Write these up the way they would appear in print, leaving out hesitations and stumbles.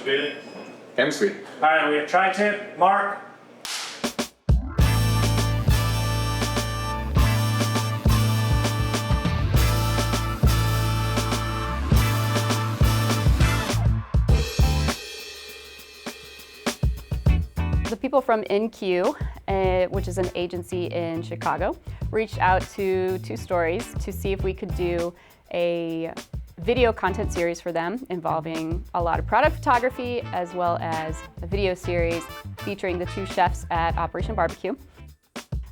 Speedy? Ham sweet. All right, we have tri-tip, Mark. The people from NQ, which is an agency in Chicago, reached out to Two Stories to see if we could do a video content series for them involving a lot of product photography as well as a video series featuring the two chefs at Operation BBQ.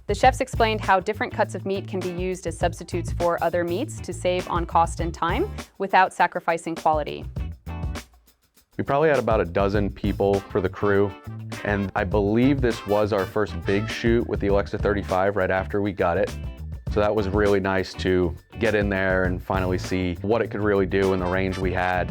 The chefs explained how different cuts of meat can be used as substitutes for other meats to save on cost and time without sacrificing quality. We probably had about a dozen people for the crew, and I believe this was our first big shoot with the Alexa 35 right after we got it. So that was really nice to get in there and finally see what it could really do in the range we had.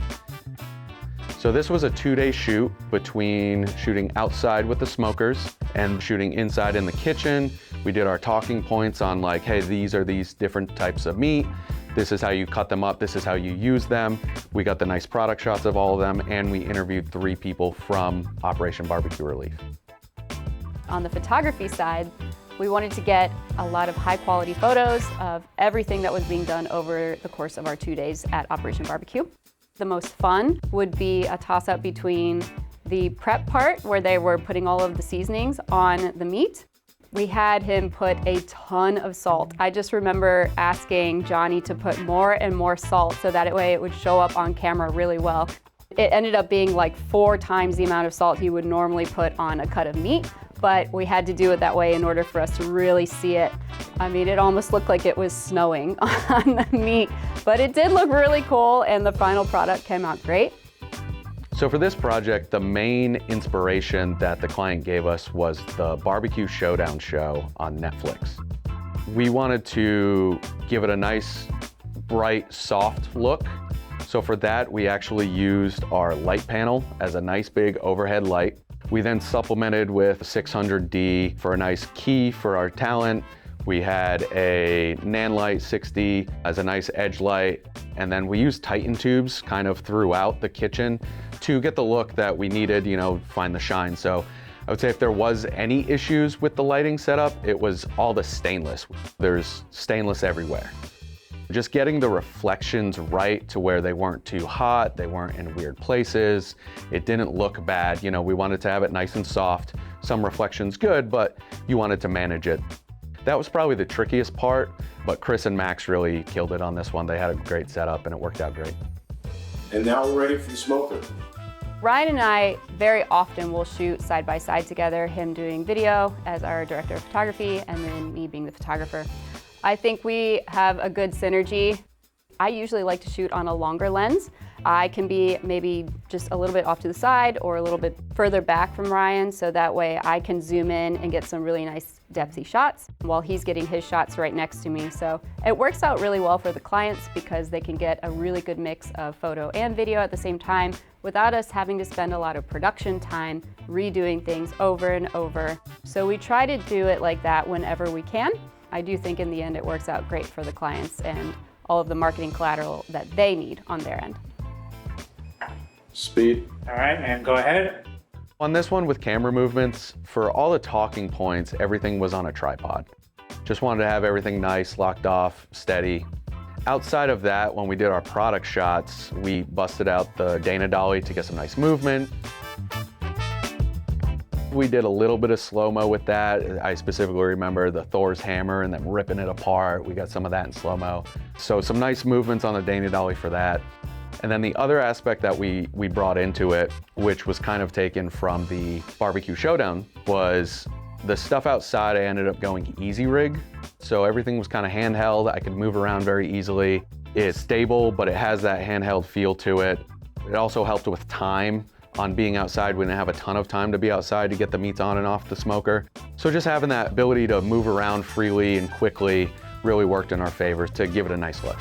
So this was a 2-day shoot between shooting outside with the smokers and shooting inside in the kitchen. We did our talking points on like, hey, these are these different types of meat. This is how you cut them up. This is how you use them. We got the nice product shots of all of them, and we interviewed 3 people from Operation BBQ Relief. On the photography side, we wanted to get a lot of high quality photos of everything that was being done over the course of our 2 days at Operation BBQ. The most fun would be a toss-up between the prep part where they were putting all of the seasonings on the meat. We had him put a ton of salt. I just remember asking Johnny to put more and more salt so that way it would show up on camera really well. It ended up being like 4 times the amount of salt he would normally put on a cut of meat, but we had to do it that way in order for us to really see it. I mean, it almost looked like it was snowing on the meat, but it did look really cool and the final product came out great. So for this project, the main inspiration that the client gave us was the Barbecue Showdown show on Netflix. We wanted to give it a nice, bright, soft look. So for that, we actually used our light panel as a nice big overhead light. We then supplemented with 600D for a nice key for our talent. We had a Nanite 60 as a nice edge light. And then we used Titan tubes kind of throughout the kitchen to get the look that we needed, you know, find the shine. So I would say if there was any issues with the lighting setup, it was all the stainless. There's stainless everywhere. Just getting the reflections right to where they weren't too hot, they weren't in weird places, it didn't look bad. You know, we wanted to have it nice and soft. Some reflections good, but you wanted to manage it. That was probably the trickiest part, but Chris and Max really killed it on this one. They had a great setup and it worked out great. And now we're ready for the smoker. Ryan and I very often will shoot side by side together, him doing video as our director of photography and then me being the photographer. I think we have a good synergy. I usually like to shoot on a longer lens. I can be maybe just a little bit off to the side or a little bit further back from Ryan, so that way I can zoom in and get some really nice depthy shots while he's getting his shots right next to me. So it works out really well for the clients because they can get a really good mix of photo and video at the same time without us having to spend a lot of production time redoing things over and over. So we try to do it like that whenever we can. I do think in the end it works out great for the clients and all of the marketing collateral that they need on their end. Speed. All right, and go ahead. On this one with camera movements, for all the talking points, everything was on a tripod. Just wanted to have everything nice, locked off, steady. Outside of that, when we did our product shots, we busted out the Dana Dolly to get some nice movement. We did a little bit of slow-mo with that. I specifically remember the Thor's hammer and them ripping it apart. We got some of that in slow-mo. So some nice movements on the Dana Dolly for that. And then the other aspect that we brought into it, which was kind of taken from the Barbecue Showdown, was the stuff outside. I ended up going easy rig. So everything was kind of handheld. I could move around very easily. It's stable, but it has that handheld feel to it. It also helped with time. On being outside, we didn't have a ton of time to be outside to get the meats on and off the smoker. So just having that ability to move around freely and quickly really worked in our favor to give it a nice look.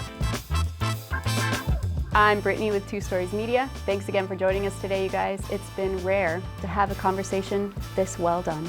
I'm Brittany with Two Stories Media. Thanks again for joining us today, you guys. It's been rare to have a conversation this well done.